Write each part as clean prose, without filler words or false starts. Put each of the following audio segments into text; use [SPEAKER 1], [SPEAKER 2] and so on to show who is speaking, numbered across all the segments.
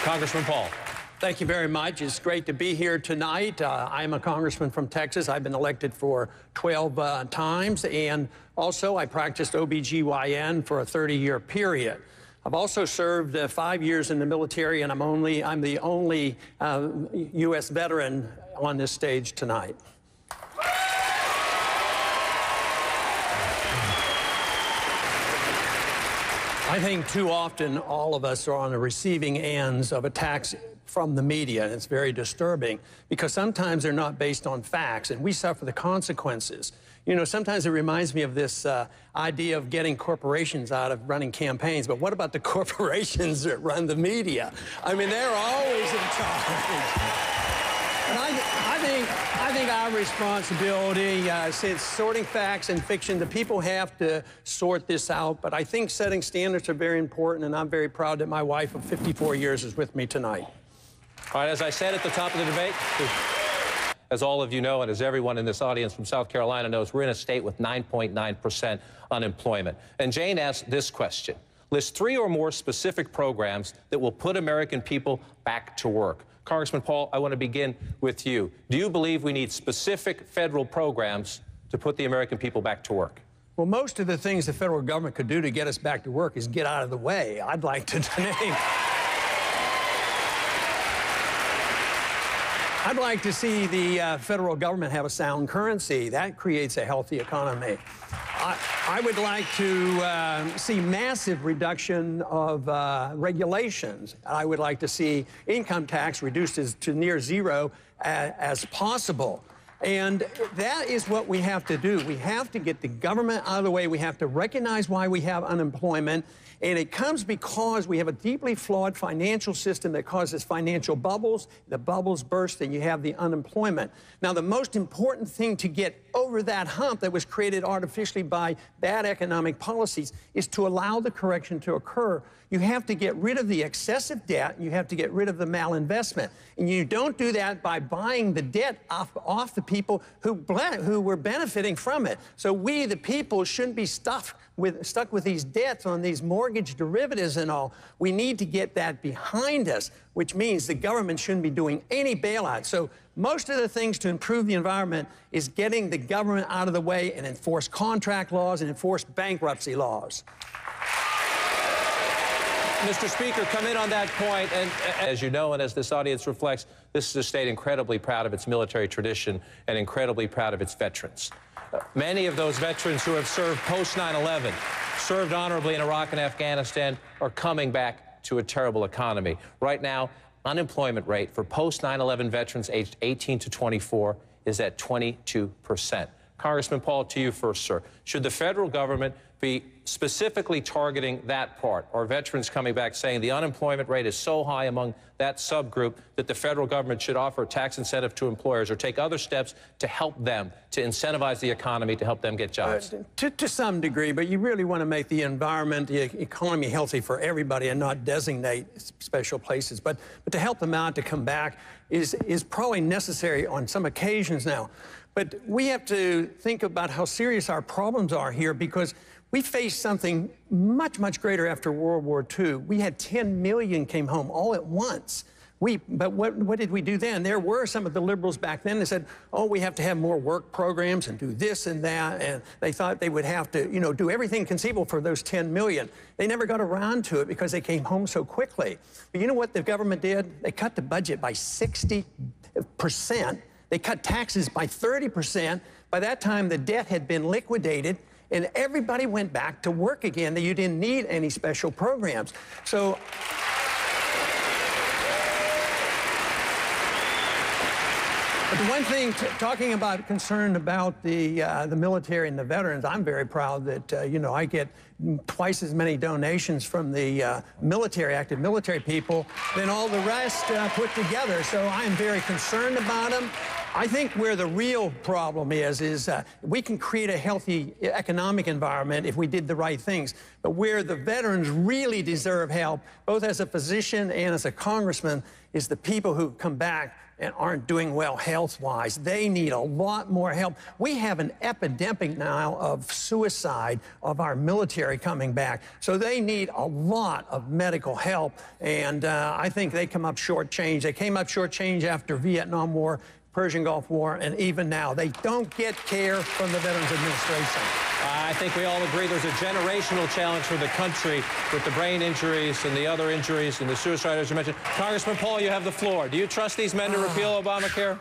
[SPEAKER 1] Congressman Paul.
[SPEAKER 2] Thank you very much. It's great to be here tonight. I'm a congressman from Texas. I've been elected for 12 times, and also I practiced OBGYN for a 30-year period. I've also served 5 years in the military, and I'm the only U.S. veteran on this stage tonight. I think too often all of us are on the receiving ends of attacks from the media, and it's very disturbing because sometimes they're not based on facts, and we suffer the consequences. You know, sometimes it reminds me of this idea of getting corporations out of running campaigns, but what about the corporations that run the media? I mean, they're always in charge. And I think our responsibility, since sorting facts and fiction, the people have to sort this out. But I think setting standards are very important, and I'm very proud that my wife of 54 years is with me tonight.
[SPEAKER 1] All right, as I said at the top of the debate, as all of you know, and as everyone in this audience from South Carolina knows, we're in a state with 9.9% unemployment. And Jane asked this question: list 3 or more specific programs that will put American people back to work. Congressman Paul, I want to begin with you. Do you believe we need specific federal programs to put the American people back to work?
[SPEAKER 2] Well, most of the things the federal government could do to get us back to work is get out of the way. I'd like to name. I'd like to see the federal government have a sound currency. That creates a healthy economy. I would like to see massive reduction of regulations. I would like to see income tax reduced to near zero as possible. And that is what we have to do. We have to get the government out of the way. We have to recognize why we have unemployment. And it comes because we have a deeply flawed financial system that causes financial bubbles. The bubbles burst and you have the unemployment. Now, the most important thing to get over that hump that was created artificially by bad economic policies is to allow the correction to occur. You have to get rid of the excessive debt. You have to get rid of the malinvestment. And you don't do that by buying the debt off the people who were benefiting from it. So we, the people, shouldn't be stuck with these debts on these mortgage derivatives and all. We need to get that behind us, which means the government shouldn't be doing any bailout. So most of the things to improve the environment is getting the government out of the way and enforce contract laws and enforce bankruptcy laws.
[SPEAKER 1] Mr. Speaker, come in on that point. And as you know, and as this audience reflects, this is a state incredibly proud of its military tradition and incredibly proud of its veterans. Many of those veterans who have served post 9/11, served honorably in Iraq and Afghanistan, are coming back to a terrible economy. Right now, unemployment rate for post 9/11 veterans aged 18 to 24 is at 22%. Congressman Paul, to you first, sir. Should the federal government be specifically targeting that part, or veterans coming back saying the unemployment rate is so high among that subgroup that the federal government should offer a tax incentive to employers or take other steps to help them, to incentivize the economy, to help them get jobs?
[SPEAKER 2] To some degree, but you really want to make the environment, the economy healthy for everybody and not designate special places. But to help them out to come back is probably necessary on some occasions now. But we have to think about how serious our problems are here, because we faced something much, much greater after World War II. We had 10 million came home all at once. But what did we do then? There were some of the liberals back then that said, oh, we have to have more work programs and do this and that. And they thought they would have to, you know, do everything conceivable for those 10 million. They never got around to it because they came home so quickly. But you know what the government did? They cut the budget by 60%. They cut taxes by 30%. By that time, the debt had been liquidated, and everybody went back to work again. You didn't need any special programs. So but the one thing, talking about concern about the military and the veterans, I'm very proud that, you know, I get twice as many donations from the military, active military people, than all the rest put together. So I am very concerned about them. I think where the real problem is we can create a healthy economic environment if we did the right things. But where the veterans really deserve help, both as a physician and as a congressman, is the people who come back and aren't doing well health-wise. They need a lot more help. We have an epidemic now of suicide of our military coming back. So they need a lot of medical help. And I think they come up shortchanged. They came up shortchanged after Vietnam War, Persian Gulf War, and even now. They don't get care from the Veterans Administration.
[SPEAKER 1] I think we all agree there's a generational challenge for the country with the brain injuries and the other injuries and the suicide, as you mentioned. Congressman Paul, you have the floor. Do you trust these men to repeal Obamacare?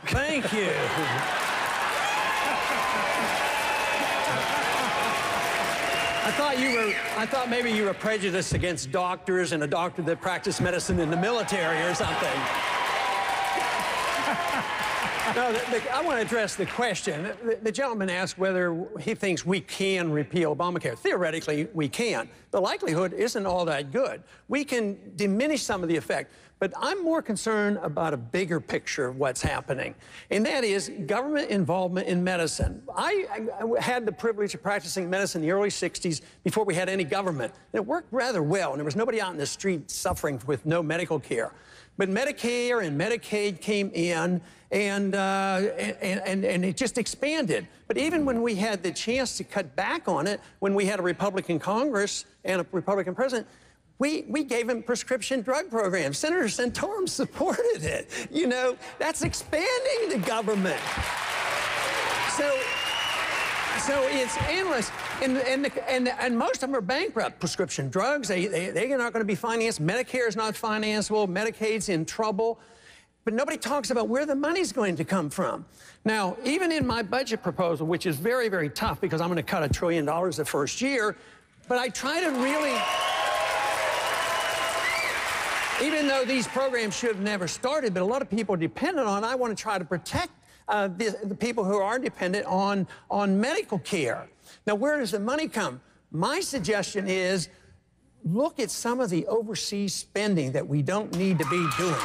[SPEAKER 2] Thank you. I thought maybe you were prejudiced against doctors and a doctor that practiced medicine in the military or something. No, I want to address the question. The gentleman asked whether he thinks we can repeal Obamacare. Theoretically, we can. The likelihood isn't all that good. We can diminish some of the effect, but I'm more concerned about a bigger picture of what's happening, and that is government involvement in medicine. I had the privilege of practicing medicine in the early 60s before we had any government. And it worked rather well, and there was nobody out in the street suffering with no medical care. But Medicare and Medicaid came in, and it just expanded. But even when we had the chance to cut back on it, when we had a Republican Congress and a Republican president, we gave him prescription drug programs. Senator Santorum supported it. You know, that's expanding the government. So it's endless, and most of them are bankrupt. Prescription drugs, they're not going to be financed. Medicare is not financeable. Medicaid's in trouble. But nobody talks about where the money's going to come from. Now, even in my budget proposal, which is very, very tough because I'm going to cut $1 trillion the first year, but I try to really, even though these programs should have never started, but a lot of people are dependent on, I want to try to protect the people who are dependent on medical care. Now, where does the money come? My suggestion is look at some of the overseas spending that we don't need to be doing.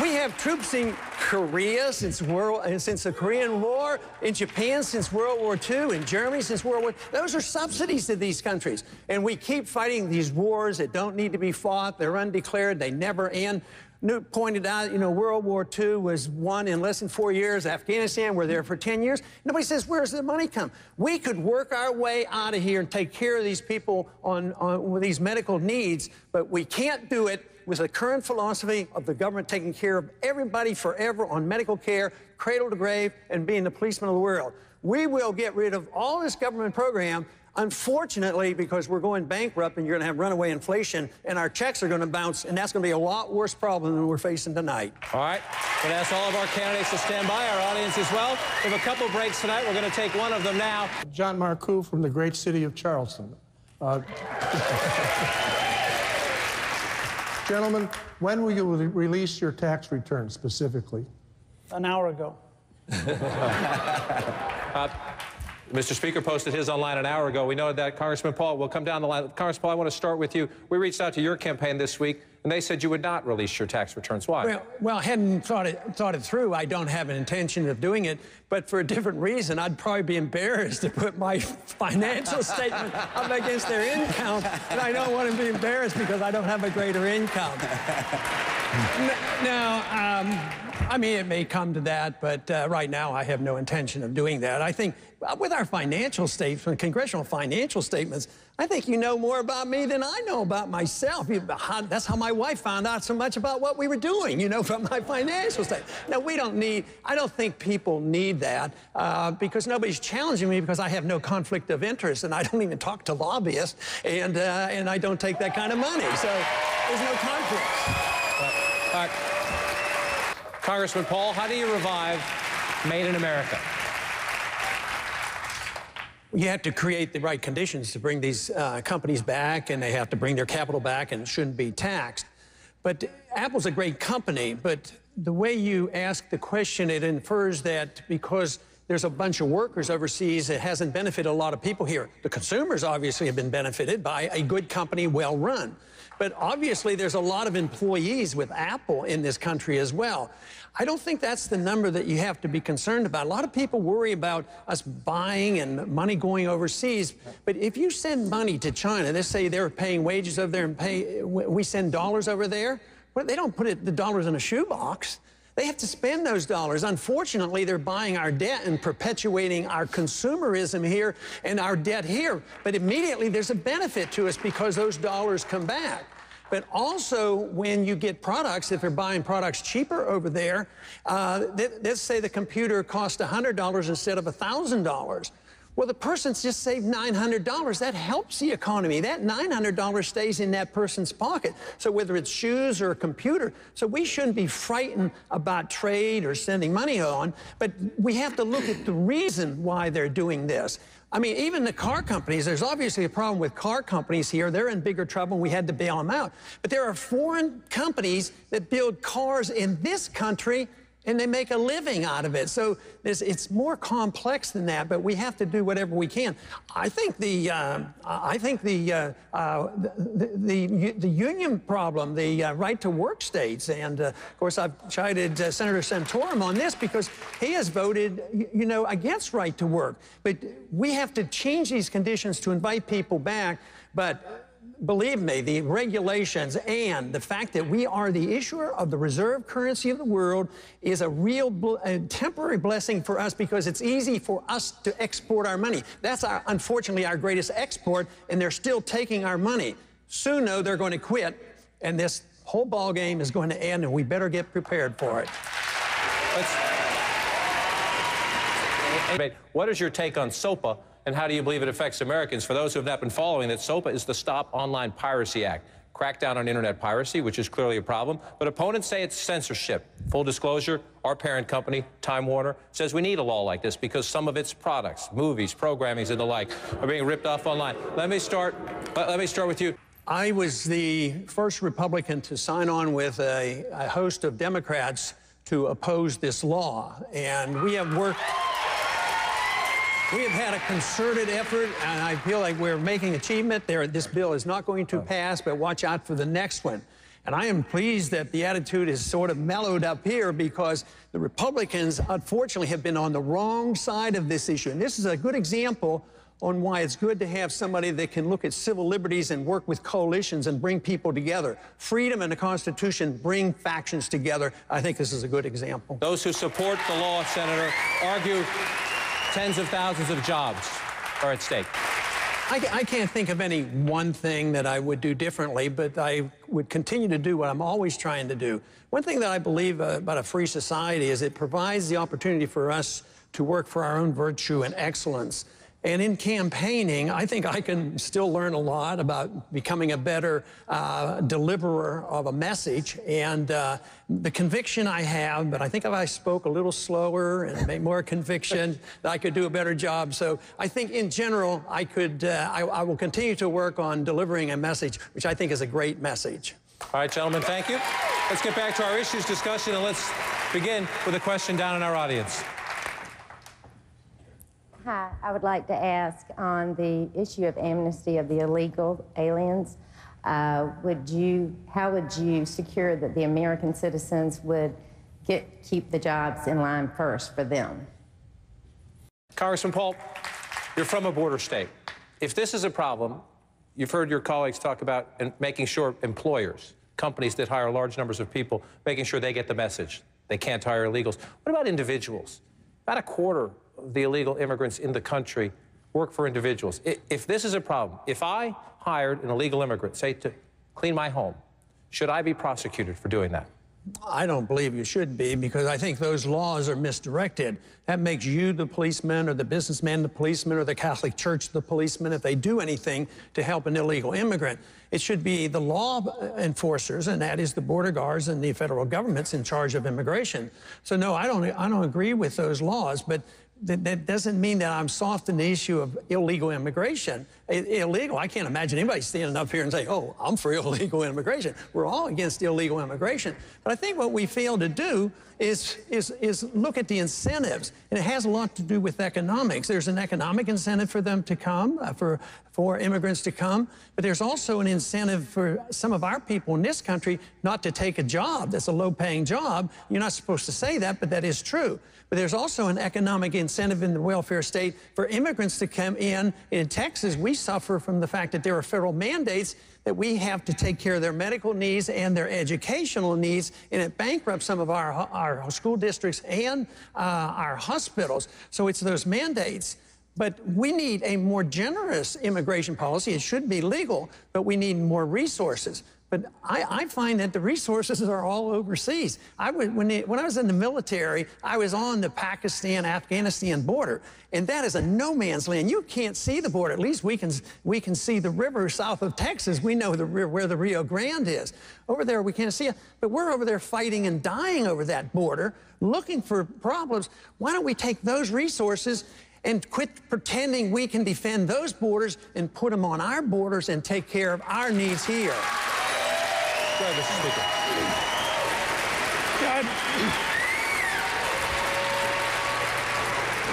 [SPEAKER 2] We have troops in Korea since the Korean War, in Japan since World War II, in Germany since World War II. Those are subsidies to these countries. And we keep fighting these wars that don't need to be fought. They're undeclared. They never end. Newt pointed out, you know, World War II was won in less than 4 years. Afghanistan, we're there for 10 years. Nobody says, where's the money come? We could work our way out of here and take care of these people with these medical needs, but we can't do it with the current philosophy of the government taking care of everybody forever on medical care, cradle to grave, and being the policeman of the world. We will get rid of all this government program. Unfortunately, because we're going bankrupt and you're going to have runaway inflation and our checks are going to bounce, and that's going to be a lot worse problem than we're facing tonight.
[SPEAKER 1] All right. I'm going to ask all of our candidates to stand by, our audience as well. We have a couple breaks tonight. We're going to take one of them now.
[SPEAKER 3] John Marcoux from the great city of Charleston. Gentlemen, when will you release your tax return specifically?
[SPEAKER 4] An hour ago.
[SPEAKER 1] Mr. Speaker posted his online an hour ago. We know that. Congressman Paul, we'll come down the line. Congressman Paul, I want to start with you. We reached out to your campaign this week, and they said you would not release your tax returns. Why?
[SPEAKER 2] Well, I hadn't thought it through. I don't have an intention of doing it, but for a different reason. I'd probably be embarrassed to put my financial statement up against their income, and I don't want to be embarrassed because I don't have a greater income. Now, I mean, it may come to that, but right now I have no intention of doing that. I think with our financial statements, congressional financial statements, I think you know more about me than I know about myself. That's how my wife found out so much about what we were doing, you know, from my financial statement. Now, I don't think people need that because nobody's challenging me because I have no conflict of interest and I don't even talk to lobbyists and I don't take that kind of money. So there's no conflict.
[SPEAKER 1] All right. Congressman Paul, how do you revive Made in America?
[SPEAKER 2] You have to create the right conditions to bring these companies back, and they have to bring their capital back and shouldn't be taxed. But Apple's a great company, but the way you ask the question, it infers that because there's a bunch of workers overseas. It hasn't benefited a lot of people here. The consumers obviously have been benefited by a good company, well run. But obviously there's a lot of employees with Apple in this country as well. I don't think that's the number that you have to be concerned about. A lot of people worry about us buying and money going overseas. But if you send money to China, let's say they're paying wages over there and we send dollars over there, well, they don't put the dollars in a shoebox. They have to spend those dollars. Unfortunately, they're buying our debt and perpetuating our consumerism here and our debt here. But immediately there's a benefit to us because those dollars come back. But also, when you get products, if they're buying products cheaper over there, let's say the computer cost $100 instead of $1,000. Well, the person's just saved $900. That helps the economy. That $900 stays in that person's pocket. So whether it's shoes or a computer, so we shouldn't be frightened about trade or sending money on, but we have to look at the reason why they're doing this. I mean, even the car companies, there's obviously a problem with car companies here. They're in bigger trouble, and we had to bail them out. But there are foreign companies that build cars in this country, and they make a living out of it. So it's more complex than that, but we have to do whatever we can. I think the union problem, the right to work states, and of course I've chided Senator Santorum on this because he has voted, you know, against right to work. But we have to change these conditions to invite people back. But believe me, the regulations and the fact that we are the issuer of the reserve currency of the world is a real temporary blessing for us because it's easy for us to export our money. That's, unfortunately, our greatest export, and they're still taking our money. Soon, though, they're going to quit, and this whole ball game is going to end, and we better get prepared for it.
[SPEAKER 1] What is your take on SOPA, and how do you believe it affects Americans? For those who have not been following, that SOPA is the Stop Online Piracy Act. Crackdown on internet piracy, which is clearly a problem, but opponents say it's censorship. Full disclosure, our parent company, Time Warner, says we need a law like this because some of its products, movies, programmings, and the like are being ripped off online. Let me start with you.
[SPEAKER 2] I was the first Republican to sign on with a host of Democrats to oppose this law, and we have worked. We have had a concerted effort, and I feel like we're making achievement there. This bill is not going to pass, but watch out for the next one. And I am pleased that the attitude is sort of mellowed up here because the Republicans, unfortunately, have been on the wrong side of this issue. And this is a good example on why it's good to have somebody that can look at civil liberties and work with coalitions and bring people together. Freedom and the Constitution bring factions together. I think this is a good example.
[SPEAKER 1] Those who support the law, Senator, argue tens of thousands of jobs are at stake.
[SPEAKER 2] I can't think of any one thing that I would do differently, but I would continue to do what I'm always trying to do. One thing that I believe about a free society is it provides the opportunity for us to work for our own virtue and excellence. And in campaigning, I think I can still learn a lot about becoming a better deliverer of a message. And the conviction I have, but I think if I spoke a little slower and made more conviction, that I could do a better job. So I think in general, I will continue to work on delivering a message, which I think is a great message.
[SPEAKER 1] All right, gentlemen, thank you. Let's get back to our issues discussion, and let's begin with a question down in our audience.
[SPEAKER 4] Hi, I would like to ask on the issue of amnesty of the illegal aliens, how would you secure that the American citizens would keep the jobs in line first for them?
[SPEAKER 1] Congressman Paul, you're from a border state. If this is a problem, you've heard your colleagues talk about making sure employers, companies that hire large numbers of people, making sure they get the message. They can't hire illegals. What about individuals? About a quarter of the illegal immigrants in the country work for individuals. If this is a problem, if I hired an illegal immigrant, say, to clean my home, should I be prosecuted for doing that?
[SPEAKER 2] I don't believe you should be, because I think those laws are misdirected. That makes you the policeman, or the businessman the policeman, or the Catholic Church the policeman if they do anything to help an illegal immigrant. It should be the law enforcers, and that is the border guards and the federal government's in charge of immigration. So no, I don't agree with those laws, but that doesn't mean that I'm soft on the issue of illegal immigration. Illegal, I can't imagine anybody standing up here and saying, oh, I'm for illegal immigration. We're all against illegal immigration. But I think what we fail to do is look at the incentives. And it has a lot to do with economics. There's an economic incentive for them to come, for immigrants to come. But there's also an incentive for some of our people in this country not to take a job that's a low-paying job. You're not supposed to say that, but that is true. But there's also an economic incentive in the welfare state for immigrants to come in. In Texas, we suffer from the fact that there are federal mandates that we have to take care of their medical needs and their educational needs, and it bankrupts some of our school districts and our hospitals. So it's those mandates. But we need a more generous immigration policy. It should be legal, but we need more resources. But I find that the resources are all overseas. When I was in the military, I was on the Pakistan-Afghanistan border, and that is a no man's land. You can't see the border. At least we can see the river south of Texas. We know where the Rio Grande is. Over there, we can't see it. But we're over there fighting and dying over that border, looking for problems. Why don't we take those resources and quit pretending we can defend those borders and put them on our borders and take care of our needs here?
[SPEAKER 1] Go ahead, Mr. Speaker.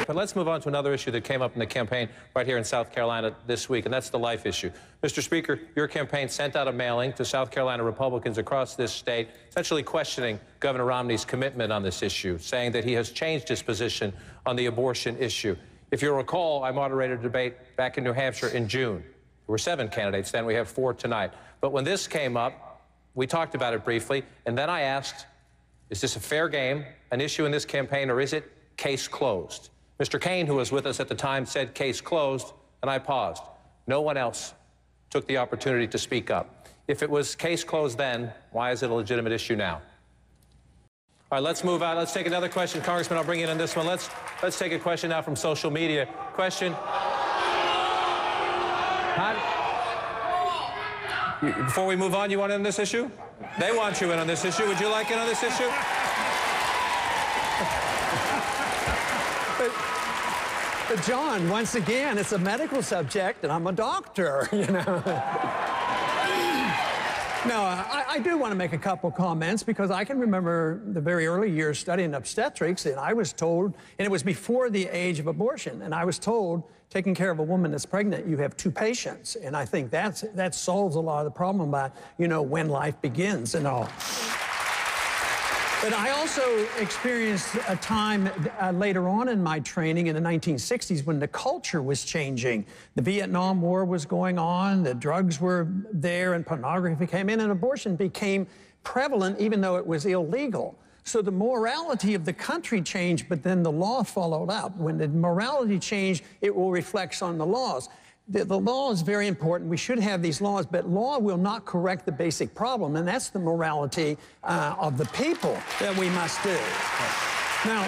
[SPEAKER 1] But let's move on to another issue that came up in the campaign right here in South Carolina this week, and that's the life issue. Mr. Speaker, your campaign sent out a mailing to South Carolina Republicans across this state, essentially questioning Governor Romney's commitment on this issue, saying that he has changed his position on the abortion issue. If you recall, I moderated a debate back in New Hampshire in June. There were 7 candidates then. We have 4 tonight. But when this came up, we talked about it briefly, and then I asked, is this a fair game, an issue in this campaign, or is it case closed? Mr. Kane, who was with us at the time, said case closed, and I paused. No one else took the opportunity to speak up. If it was case closed then, why is it a legitimate issue now? All right, let's move on. Let's take another question. Congressman, I'll bring you in on this one. Let's take a question now from social media. Question. Before we move on, you want in on this issue? They want you in on this issue. Would you like in on this issue?
[SPEAKER 2] But John, once again, it's a medical subject, and I'm a doctor, you know. No, I do want to make a couple comments, because I can remember the very early years studying obstetrics, and I was told, and it was before the age of abortion, and I was told, taking care of a woman that's pregnant, you have 2 patients. And I think that solves a lot of the problem about, you know, when life begins and all. But I also experienced a time later on in my training in the 1960s when the culture was changing. The Vietnam War was going on, the drugs were there, and pornography came in, and abortion became prevalent even though it was illegal. So the morality of the country changed, but then the law followed up. When the morality changed, it will reflect on the laws. The law is very important. We should have these laws, but law will not correct the basic problem, and that's the morality of the people that we must do. Now,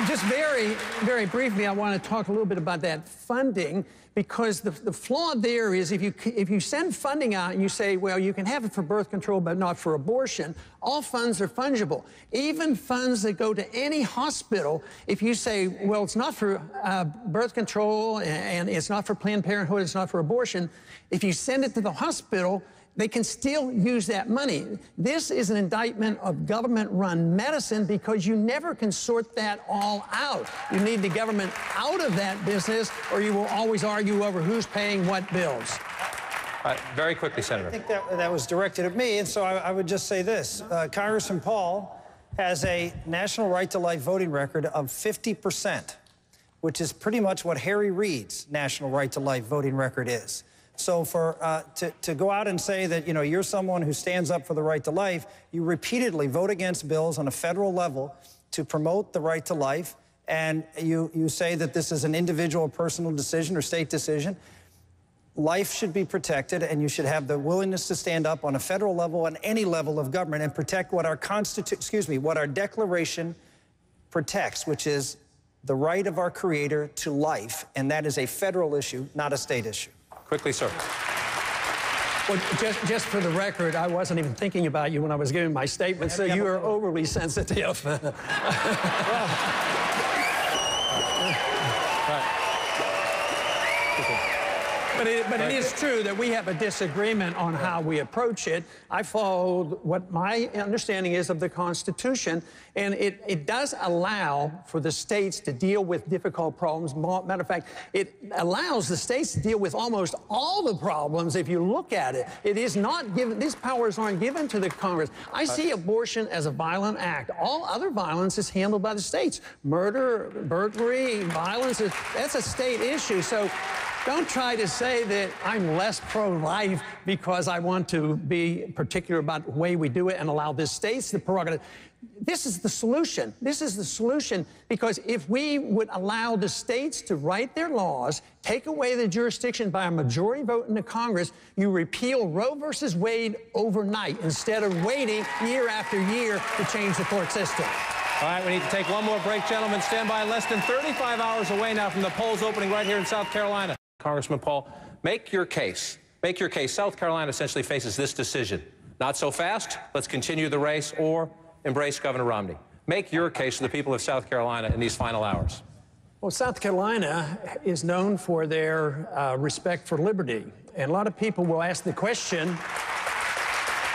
[SPEAKER 2] just very, very briefly, I want to talk a little bit about that funding, because the flaw there is if you send funding out and you say, well, you can have it for birth control but not for abortion, all funds are fungible. Even funds that go to any hospital, if you say, well, it's not for birth control and it's not for Planned Parenthood, it's not for abortion, if you send it to the hospital, they can still use that money. This is an indictment of government-run medicine, because you never can sort that all out. You need the government out of that business, or you will always argue over who's paying what bills.
[SPEAKER 1] Very quickly, Senator.
[SPEAKER 5] I think that was directed at me, and so I would just say this. Congressman Paul has a national right-to-life voting record of 50%, which is pretty much what Harry Reid's national right-to-life voting record is. So to go out and say that, you know, you're someone who stands up for the right to life, you repeatedly vote against bills on a federal level to promote the right to life, and you say that this is an individual personal decision or state decision. Life should be protected, and you should have the willingness to stand up on a federal level and any level of government and protect what our what our Declaration protects, which is the right of our Creator to life, and that is a federal issue, not a state issue.
[SPEAKER 1] Quickly, sir.
[SPEAKER 2] Well, just for the record, I wasn't even thinking about you when I was giving my statement, so you are overly sensitive. But it is true that we have a disagreement on how we approach it. I followed what my understanding is of the Constitution, and it does allow for the states to deal with difficult problems. Matter of fact, it allows the states to deal with almost all the problems if you look at it. It is not given, these powers aren't given to the Congress. I see abortion as a violent act. All other violence is handled by the states. Murder, burglary, violence, that's a state issue. So don't try to say that I'm less pro-life because I want to be particular about the way we do it and allow the states the prerogative. This is the solution. This is the solution, because if we would allow the states to write their laws, take away the jurisdiction by a majority vote in the Congress, you repeal Roe versus Wade overnight instead of waiting year after year to change the court system.
[SPEAKER 1] All right, we need to take one more break, gentlemen. Stand by. Less than 35 hours away now from the polls opening right here in South Carolina. Congressman Paul, make your case. Make your case. South Carolina essentially faces this decision. Not so fast. Let's continue the race, or embrace Governor Romney. Make your case to the people of South Carolina in these final hours.
[SPEAKER 2] Well, South Carolina is known for their respect for liberty. And a lot of people will ask the question,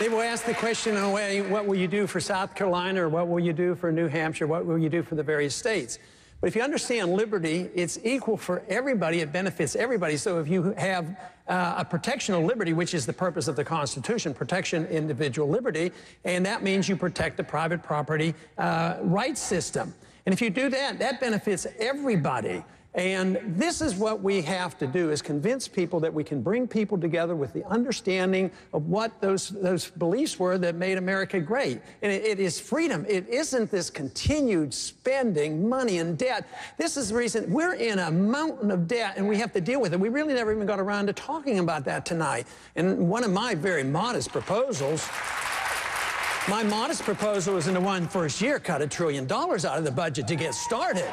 [SPEAKER 2] they will ask the question in a way, what will you do for South Carolina, or what will you do for New Hampshire, what will you do for the various states? But if you understand liberty, it's equal for everybody. It benefits everybody. So if you have a protection of liberty, which is the purpose of the Constitution, protection individual liberty, and that means you protect the private property rights system. And if you do that, that benefits everybody. And this is what we have to do, is convince people that we can bring people together with the understanding of what those beliefs were that made America great. And it is freedom. It isn't this continued spending money and debt. This is the reason we're in a mountain of debt, and we have to deal with it. We really never even got around to talking about that tonight. And one of my very modest proposals, my modest proposal is in the one first year, cut $1 trillion out of the budget to get started.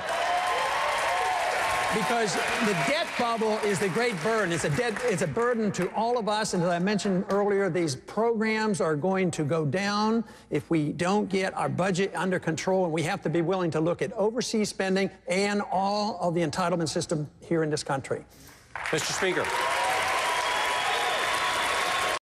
[SPEAKER 2] Because the debt bubble is the great burden. It's a burden to all of us. And as I mentioned earlier, these programs are going to go down if we don't get our budget under control. And we have to be willing to look at overseas spending and all of the entitlement system here in this country.
[SPEAKER 1] Mr. Speaker.